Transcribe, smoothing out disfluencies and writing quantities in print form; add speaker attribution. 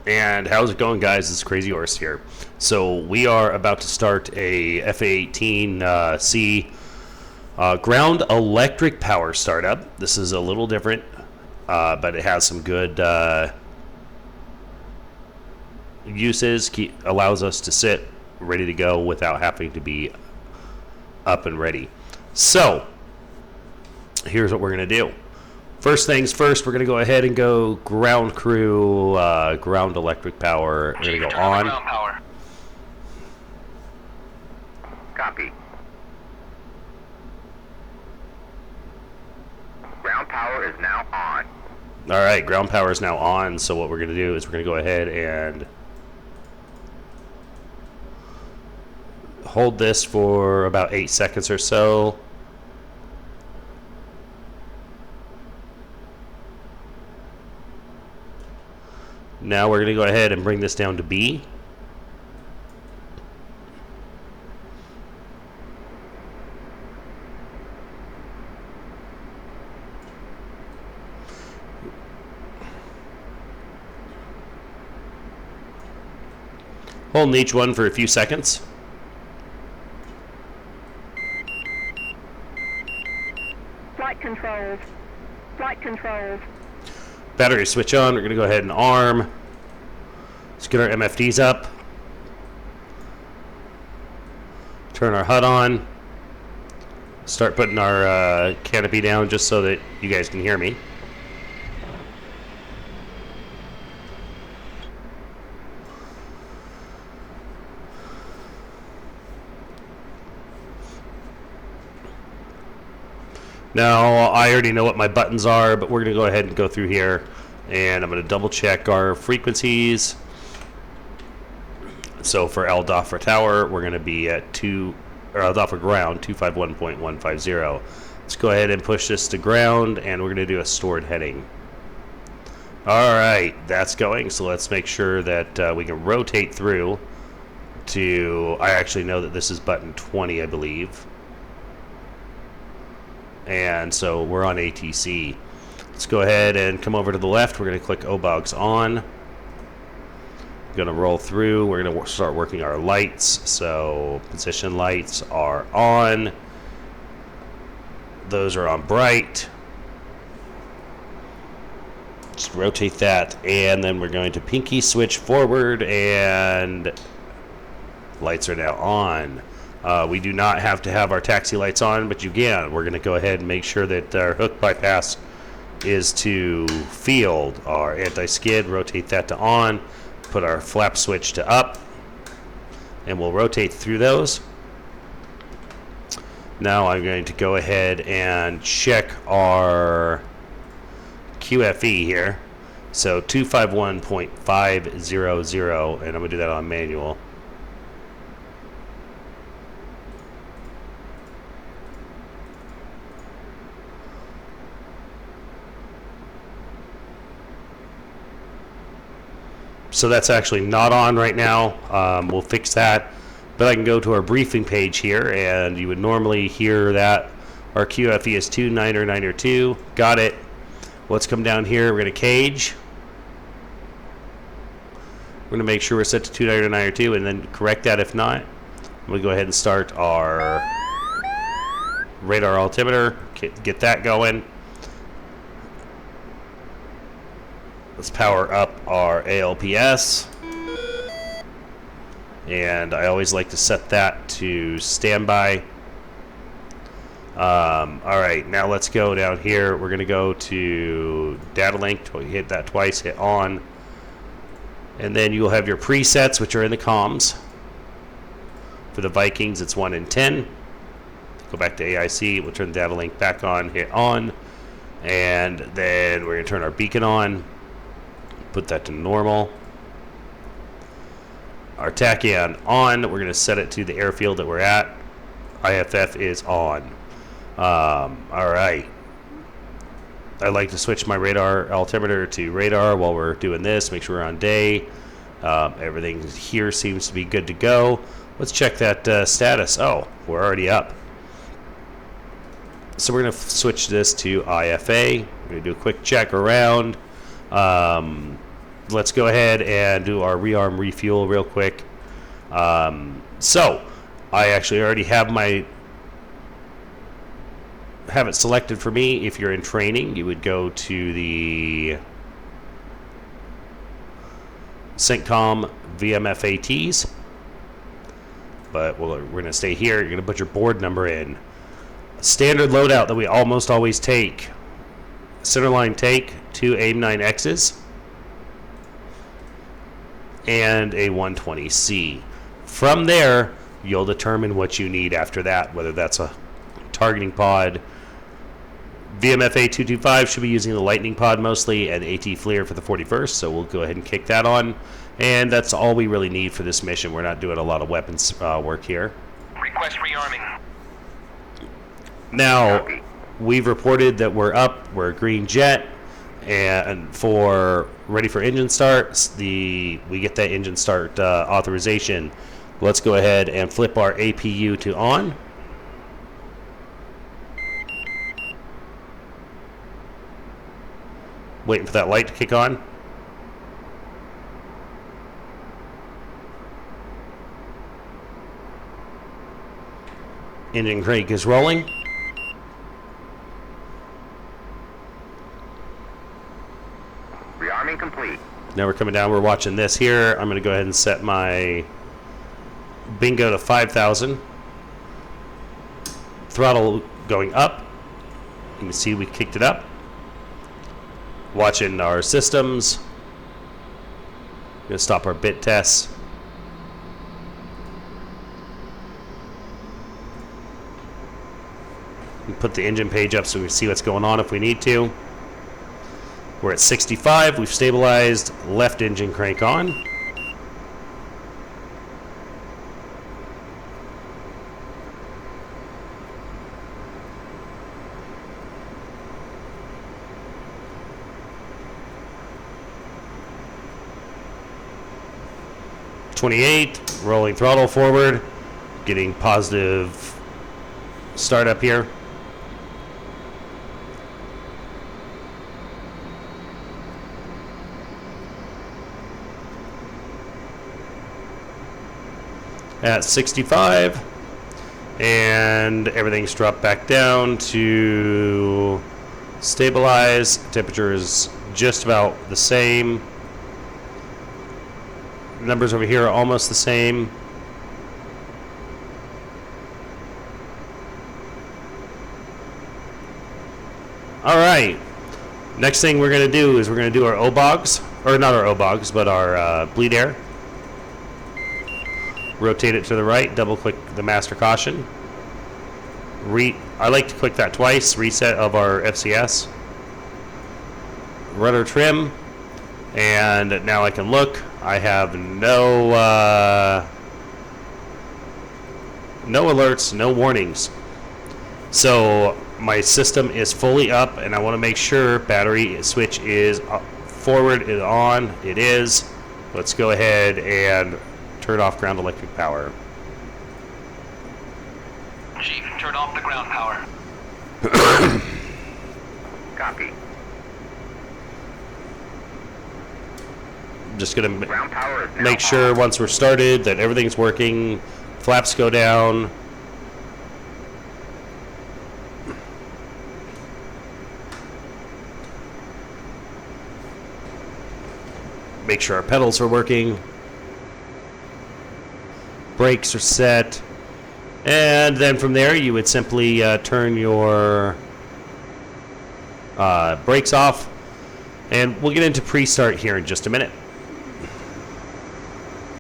Speaker 1: And how's it going, guys? This is Crazy Horse here. So we are about to start a A-18C ground electric power startup. This is a little different, but it has some good uses. Allows us to sit ready to go without having to be up and ready. So here's what we're going to do. First things first, we're going to go ahead and go ground crew, ground electric power. We're going to go on.
Speaker 2: Ground power. Copy. Ground power is now on.
Speaker 1: All right, ground power is now on. So what we're going to do is we're going to go ahead and hold this for about 8 seconds or so. Now we're going to go ahead and bring this down to B. Holding each one for a few seconds.
Speaker 3: Flight controls. Flight controls.
Speaker 1: Battery switch on. We're going to go ahead and arm. Let's get our MFDs up. Turn our HUD on. Start putting our canopy down just so that you guys can hear me. Now, I already know what my buttons are, but we're going to go ahead and go through here, and I'm going to double check our frequencies. So for LDOF for tower, we're going to be at LDOF for ground, 251.150. Let's go ahead and push this to ground, and we're going to do a stored heading. All right, that's going. So let's make sure that we can rotate through to, I actually know that this is button 20, I believe. And so we're on ATC. Let's go ahead and come over to the left. We're going to click OBOGs on. Going to roll through. We're going to start working our lights. So position lights are on. Those are on bright. Just rotate that, and then we're going to pinky switch forward, and lights are now on. We do not have to have our taxi lights on, but you can. We're going to go ahead and make sure that our hook bypass is to field. Our anti-skid, rotate that to on. Put our flap switch to up, and we'll rotate through those. Now I'm going to go ahead and check our QFE here. So 251.500, and I'm going to do that on manual. So that's actually not on right now. We'll fix that. But I can go to our briefing page here, and you would normally hear that our QFE is 29902. Got it. Let's come down here. We're going to cage. We're going to make sure we're set to 29902 and then correct that if not. I'm going to go ahead and start our radar altimeter. Get that going. Let's power up our ALPS, and I always like to set that to standby. All right, now let's go down here. We're going to go to data link. Hit that twice, hit on, and then you'll have your presets, which are in the comms. For the Vikings, it's 1 and 10. Go back to AIC. We'll turn the data link back on, hit on, and then we're going to turn our beacon on. Put that to normal. Our tachyon on. We're going to set it to the airfield that we're at. IFF is on. All right. I like to switch my radar altimeter to radar while we're doing this. Make sure we're on day. Everything here seems to be good to go. Let's check that status. Oh, we're already up. So we're going to switch this to IFA. We're going to do a quick check around. let's go ahead and do our rearm refuel real quick. So I actually already have it selected for me. If you're in training, you would go to the CENTCOM VMFATs. But we're going to stay here. You're going to put your board number in. Standard loadout that we almost always take. Centerline take, 2 A-9Xs, and a 120C. From there, you'll determine what you need after that, whether that's a targeting pod. VMFA 225 should be using the lightning pod mostly, and AT FLIR for the 41st, so we'll go ahead and kick that on. And that's all we really need for this mission. We're not doing a lot of weapons work here.
Speaker 4: Request rearming.
Speaker 1: Now, we've reported that we're up, we're a green jet, and ready for engine start. We get that engine start authorization. Let's go ahead and flip our APU to on. Waiting for that light to kick on. Engine crank is rolling.
Speaker 2: Rearming complete.
Speaker 1: Now we're coming down. We're watching this here. I'm going to go ahead and set my bingo to 5,000. Throttle going up. You can see we kicked it up. Watching our systems. Going to stop our bit tests. Put the engine page up so we see what's going on if we need to. We're at 65. We've stabilized. Left engine crank on. Rolling throttle forward. Getting positive startup here. At 65, and everything's dropped back down to stabilize. Temperature is just about the same. Numbers over here are almost the same. All right. Next thing we're going to do is we're going to do our OBOGs, or not our OBOGs, but our bleed air. Rotate it to the right, double click the master caution. I like to click that twice, reset of our FCS. Rudder trim, and now I can look. I have no alerts, no warnings. So my system is fully up, and I want to make sure battery switch is forward is on. It is. Let's go ahead and turn off ground electric power.
Speaker 4: Chief, turn off the ground power.
Speaker 2: Copy.
Speaker 1: Just gonna
Speaker 2: Ground power is now
Speaker 1: make sure
Speaker 2: on.
Speaker 1: once we're started that everything's working. Flaps go down. Make sure our pedals are working. Brakes are set. And then from there, you would simply turn your brakes off. And we'll get into pre-start here in just a minute.